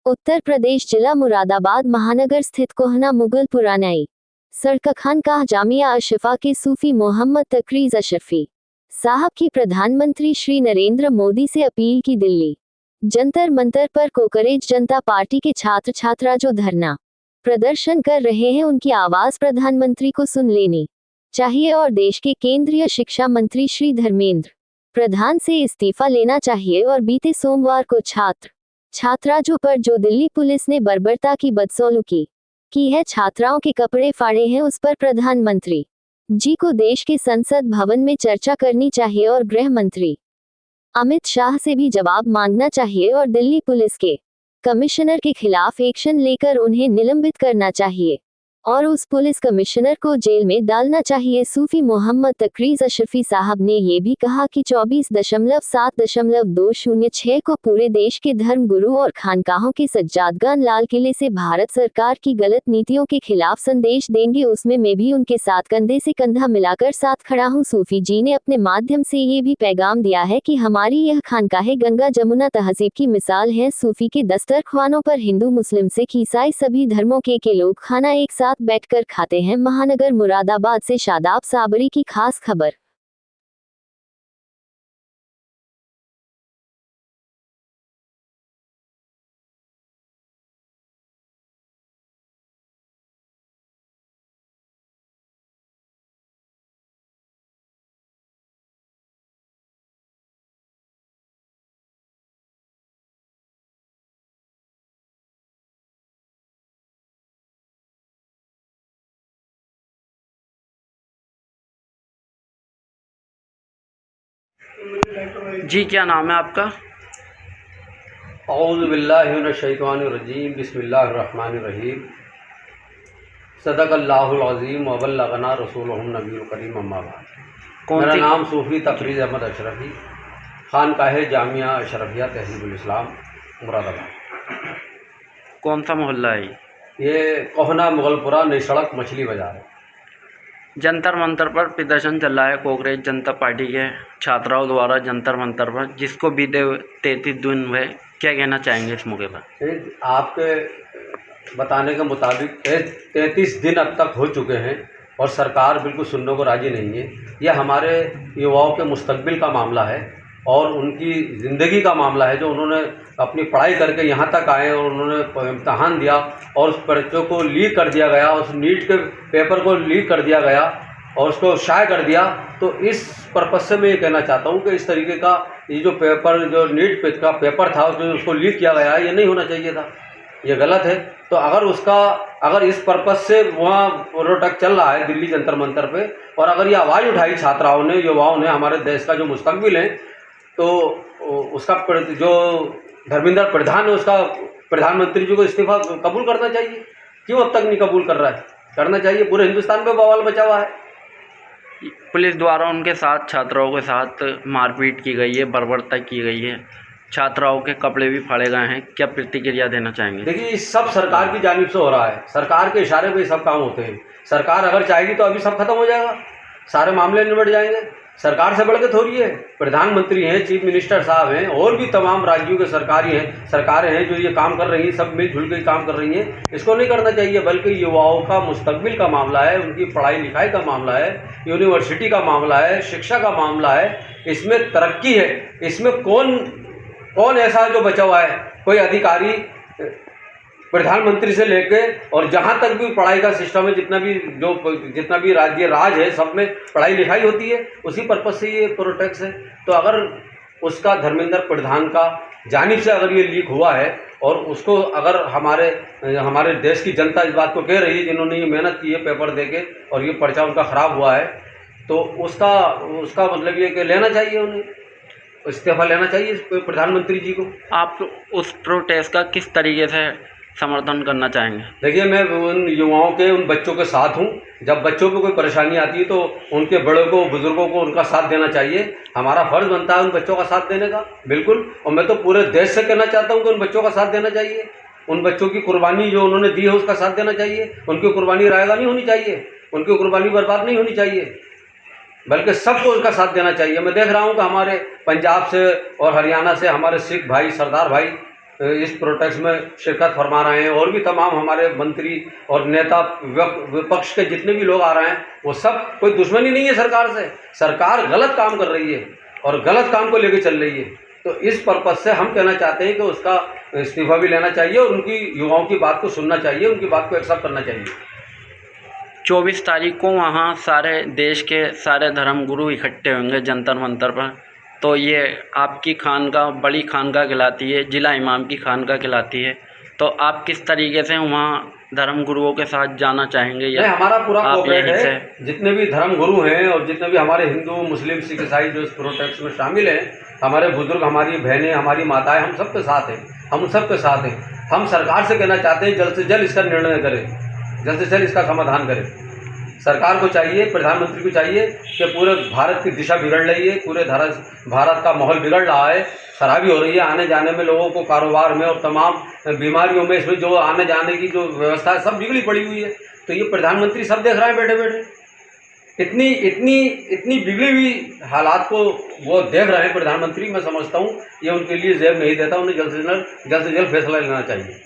उत्तर प्रदेश जिला मुरादाबाद महानगर स्थित कोहना मुगल पुरानाई सड़क खानकाह जामिया अशफा के सूफी मोहम्मद तकरीज अशरफी साहब की प्रधानमंत्री श्री नरेंद्र मोदी से अपील की। दिल्ली जंतर मंतर पर कोकरेज जनता पार्टी के छात्र छात्रा जो धरना प्रदर्शन कर रहे हैं, उनकी आवाज प्रधानमंत्री को सुन लेनी चाहिए और देश के केंद्रीय शिक्षा मंत्री श्री धर्मेंद्र प्रधान से इस्तीफा लेना चाहिए। और बीते सोमवार को छात्र छात्राओं पर जो दिल्ली पुलिस ने बर्बरता की बदसलूकी की है, छात्राओं के कपड़े फाड़े हैं, उस पर प्रधानमंत्री जी को देश के संसद भवन में चर्चा करनी चाहिए और गृह मंत्री अमित शाह से भी जवाब मांगना चाहिए और दिल्ली पुलिस के कमिश्नर के खिलाफ एक्शन लेकर उन्हें निलंबित करना चाहिए और उस पुलिस कमिश्नर को जेल में डालना चाहिए। सूफी मोहम्मद तकरीज अशरफी साहब ने ये भी कहा कि 24.7.206 को पूरे देश के धर्म गुरु और खानकाहों के सज्जादगान लाल किले से भारत सरकार की गलत नीतियों के खिलाफ संदेश देंगे, उसमें मैं भी उनके साथ कंधे से कंधा मिलाकर साथ खड़ा हूँ। सूफी जी ने अपने माध्यम से ये भी पैगाम दिया है कि हमारी यह खानकाहें गंगा जमुना तहजीब की मिसाल है। सूफी के दस्तरख्वानों पर हिंदू मुस्लिम सिख ईसाई सभी धर्मों के लोग खाना एक साथ बैठकर खाते हैं। महानगर मुरादाबाद से शादाब साबरी की खास खबर। जी, क्या नाम है आपका? औज़ु बिल्लाहि मिनश शैतानिर रजीम, बिस्मिल्लाहिर्रहमानिर्रहीम। सदक़ल्लाहुल अज़ीम व बल्लगना रसूलुहुन नबीयुल करीम, अम्मा बाद। मेरा नाम सूफ़ी तकरीज़ अहमद अशरफी, खानकाहे जामिया अशरफिया तहज़ीबुल इस्लाम, मुरादाबाद। कौन सा मोहल्ला है ये कोहना मुगलपुरा नई सड़क मछली बाज़ार है। जंतर मंतर पर प्रदर्शन चल रहा है कोकरेज जनता पार्टी के छात्राओं द्वारा जंतर मंतर पर, जिसको बीते 33 दिन हुए, क्या कहना चाहेंगे इस मौके पर? आपके बताने के मुताबिक 33 दिन अब तक हो चुके हैं और सरकार बिल्कुल सुनने को राज़ी नहीं है। यह हमारे युवाओं के मुस्तकबिल का मामला है और उनकी ज़िंदगी का मामला है, जो उन्होंने अपनी पढ़ाई करके यहाँ तक आए और उन्होंने इम्तहान दिया और उस पर्चों को लीक कर दिया गया, उस नीट के पेपर को लीक कर दिया गया और उसको शाये कर दिया। तो इस पर्पज़ से मैं ये कहना चाहता हूँ कि इस तरीके का ये जो पेपर, जो नीट का पेपर था, जो उसको लीक किया गया है, ये नहीं होना चाहिए था, ये गलत है। तो अगर इस पर्पज़ से वहाँ प्रोटेस्ट चल रहा है दिल्ली जंतर मंतर पे, और अगर ये आवाज़ उठाई छात्राओं ने, युवाओं ने, हमारे देश का जो मुस्तकबिल है, तो उसका जो धर्मेंद्र प्रधान है, उसका प्रधानमंत्री जी को इस्तीफा कबूल करना चाहिए। क्यों अब तक नहीं कबूल कर रहा है? करना चाहिए। पूरे हिंदुस्तान में बवाल मचा हुआ है। पुलिस द्वारा उनके साथ छात्राओं के साथ मारपीट की गई है, बर्बरता की गई है, छात्राओं के कपड़े भी फाड़े गए हैं, क्या प्रतिक्रिया देना चाहेंगे? देखिए, ये सब सरकार की जानिब से हो रहा है। सरकार के इशारे पे सब काम होते हैं। सरकार अगर चाहेगी तो अभी सब खत्म हो जाएगा, सारे मामले निबट जाएंगे। सरकार से बढ़ के थोड़ी है। प्रधानमंत्री हैं, चीफ मिनिस्टर साहब हैं, और भी तमाम राज्यों के सरकारें हैं जो ये काम कर रही हैं, सब मिलजुल के काम कर रही हैं। इसको नहीं करना चाहिए, बल्कि युवाओं का मुस्तकबिल का मामला है, उनकी पढ़ाई लिखाई का मामला है, यूनिवर्सिटी का मामला है, शिक्षा का मामला है, इसमें तरक्की है। इसमें कौन ऐसा है जो बचा हुआ है? कोई अधिकारी प्रधानमंत्री से लेके और जहाँ तक भी पढ़ाई का सिस्टम है, जितना भी राज्य राज है, सब में पढ़ाई लिखाई होती है। उसी पर्पज़ से ये प्रोटेक्ट है। तो अगर उसका धर्मेंद्र प्रधान का जानिब से अगर ये लीक हुआ है और उसको अगर हमारे देश की जनता इस बात को कह रही है, जिन्होंने ये मेहनत की है पेपर देके और ये पर्चा उनका ख़राब हुआ है, तो उसका मतलब ये कि लेना चाहिए, उन्हें इस्तीफा लेना चाहिए प्रधानमंत्री जी को। आप उस प्रोटेस्ट का किस तरीके से समर्थन करना चाहेंगे? देखिए, मैं उन युवाओं के, उन बच्चों के साथ हूँ। जब बच्चों को कोई परेशानी आती है तो उनके बड़ों को, बुज़ुर्गों को उनका साथ देना चाहिए। हमारा फ़र्ज़ बनता है उन बच्चों का साथ देने का, बिल्कुल। और मैं तो पूरे देश से कहना चाहता हूँ कि उन बच्चों का साथ देना चाहिए। उन बच्चों की कुर्बानी जो उन्होंने दी है, उसका साथ देना चाहिए। उनकी कुर्बानी रायगा नहीं होनी चाहिए, उनकी कुर्बानी बर्बाद नहीं होनी चाहिए, बल्कि सबको उनका साथ देना चाहिए। मैं देख रहा हूँ कि हमारे पंजाब से और हरियाणा से हमारे सिख भाई, सरदार भाई, इस प्रोटेस्ट में शिरकत फरमा रहे हैं, और भी तमाम हमारे मंत्री और नेता विपक्ष के जितने भी लोग आ रहे हैं, वो सब कोई दुश्मनी नहीं है सरकार से। सरकार गलत काम कर रही है और गलत काम को लेकर चल रही है। तो इस पर्पज़ से हम कहना चाहते हैं कि उसका इस्तीफा भी लेना चाहिए और उनकी युवाओं की बात को सुनना चाहिए, उनकी बात को एक्सेप्ट करना चाहिए। 24 तारीख को वहाँ सारे देश के सारे धर्म गुरु इकट्ठे होंगे जंतर मंतर पर। तो ये आपकी खानका बड़ी खानका कहलाती है, जिला इमाम की खानका कहलाती है। तो आप किस तरीके से वहाँ धर्म गुरुओं के साथ जाना चाहेंगे? या हमारा पूरा आप कोऑपरेट यहीं है। जितने भी धर्म गुरु हैं और जितने भी हमारे हिंदू, मुस्लिम, सिख, ईसाई जो इस प्रोटेस्ट में शामिल हैं, हमारे बुजुर्ग, हमारी बहनें, हमारी माताएं, हम सबके साथ हैं, हम सबके साथ हैं। हम सरकार से कहना चाहते हैं जल्द से जल्द इसका निर्णय करें, जल्द से जल्द इसका समाधान करें। सरकार को चाहिए, प्रधानमंत्री को चाहिए कि पूरे भारत की दिशा बिगड़ रही है, पूरे भारत का माहौल बिगड़ रहा है, खराबी हो रही है आने जाने में, लोगों को कारोबार में और तमाम बीमारियों में, इसमें जो आने जाने की जो व्यवस्था है सब बिगड़ी पड़ी हुई है। तो ये प्रधानमंत्री सब देख रहे हैं बैठे बैठे। इतनी बिगड़ी हुई हालात को वो देख रहे हैं प्रधानमंत्री। मैं समझता हूँ ये उनके लिए जेब नहीं देता, उन्हें जल्द से जल्द फैसला लेना चाहिए।